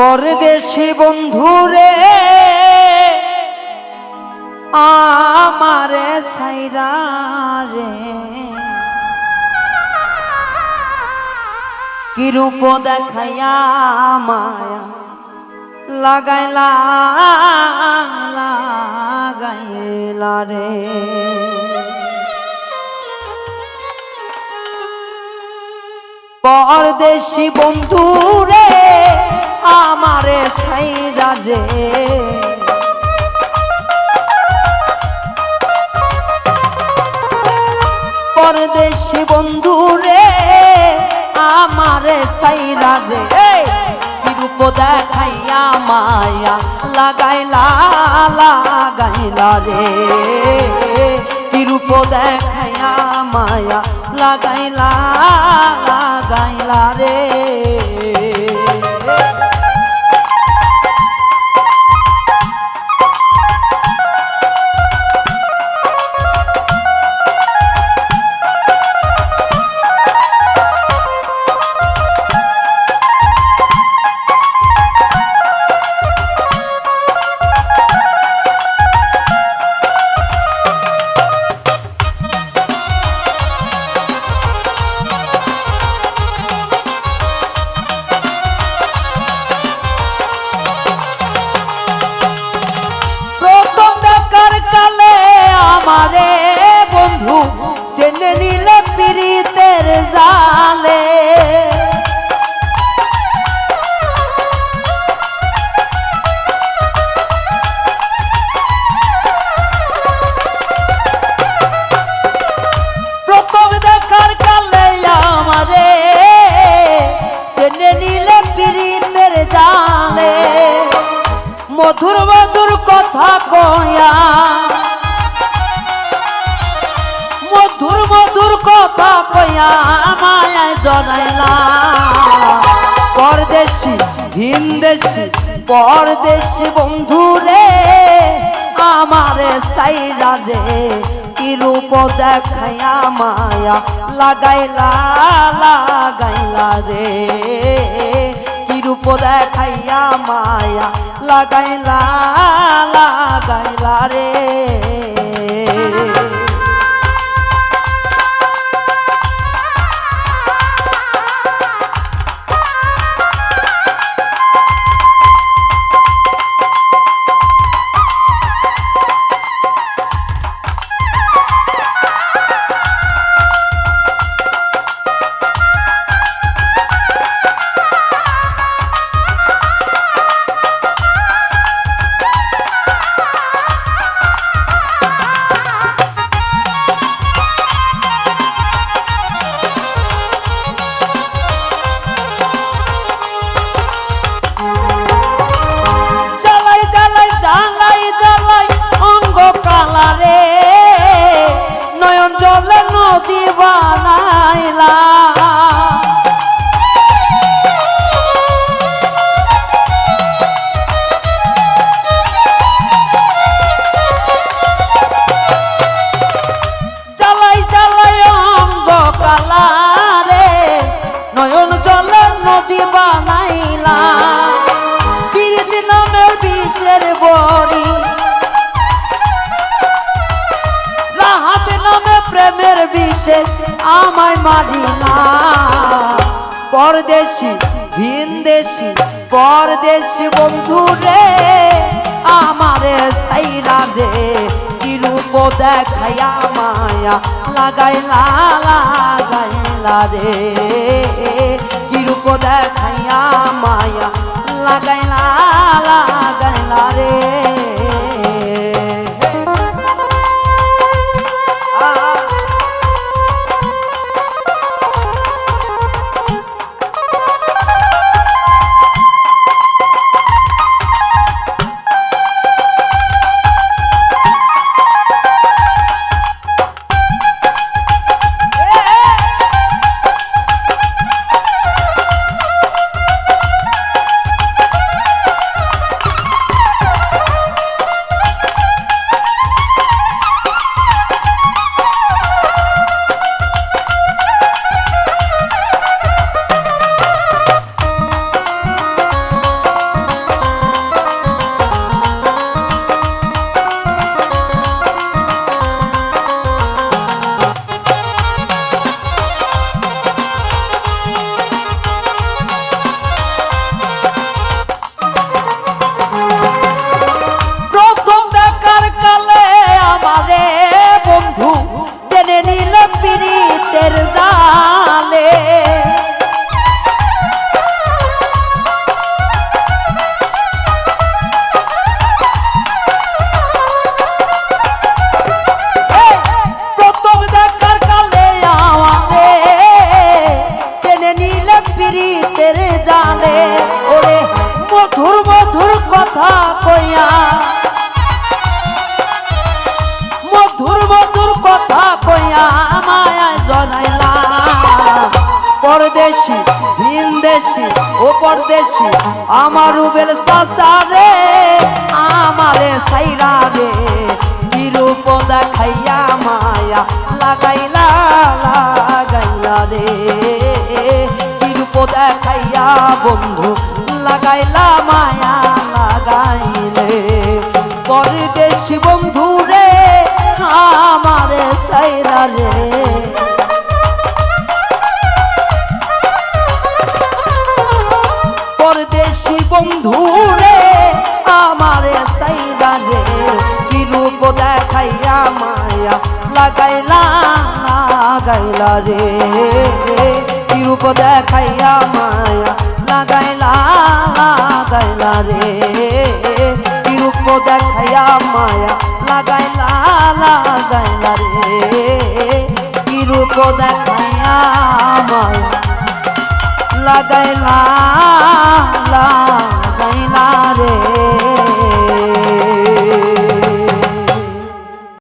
परदेशी बंधुरे आमारे साइरा रे कि रूप देखाया माया लागाइला लागाइला रे परदेशी बंधुरे आमारे साइरा रे परदेशी बंधुरे आमारे साइरा रे कि रूप देखाइया माया लागाइला लागाइला रे कि रूप देखाइया माया लागाइला लागाइला रे टेने नीले पीड़ितेर जाले प्रथम देखार काले आमारे टेने नीले पीड़ितेर जाले मधुर मधुर कथा कया मधुर मधुर कथा कया माया जनाइला परदेशी हिंदेशी परदेशी बंधुरे आमारे साइरा रे कि रूप देखाया माया लागाइला लागाइला रे कि रूप देखाया माया लागाइला लागाइला रे नयन जले नदी बानाइला জ্বালাই জ্বালাই অঙ্গ কালা রে নয়ন জলে নদী বানাইলা প্রীতি নামের বিষের বড়ি प्रेमेर विषे आमाय मारिला परदेशी हिंदेशी परदेशी बंधुरे आमारे साइरा रे कि रूप देखाया माया लागाइला लागाइला रे कि रूप देखाया माया लागाइला लागाइला रे পরদেশি আমার রুবেল চাচা রে আমারে সাইরা রে কি রূপ দেখাইয়া মায়া লাগাইলা লাগাইলা রে কি রূপ দেখাইয়া বন্ধু লাগাইলা মায়া লাগাইলে পরদেশি বন্ধু রে আমারে সাইরা রে পরদেশি বন্ধু রে আমারে সাইরা রে কি রূপ দেখাইয়া মায়া লাগাইলা লাগাইলা রে কি রূপ দেখাইয়া মায়া লাগাইলা লাগাইলা রে কি রূপ দেখাইয়া মায়া লাগাইলা লাগাইলা রে কি রূপ দেখাইয়া মায়া লাগাইলা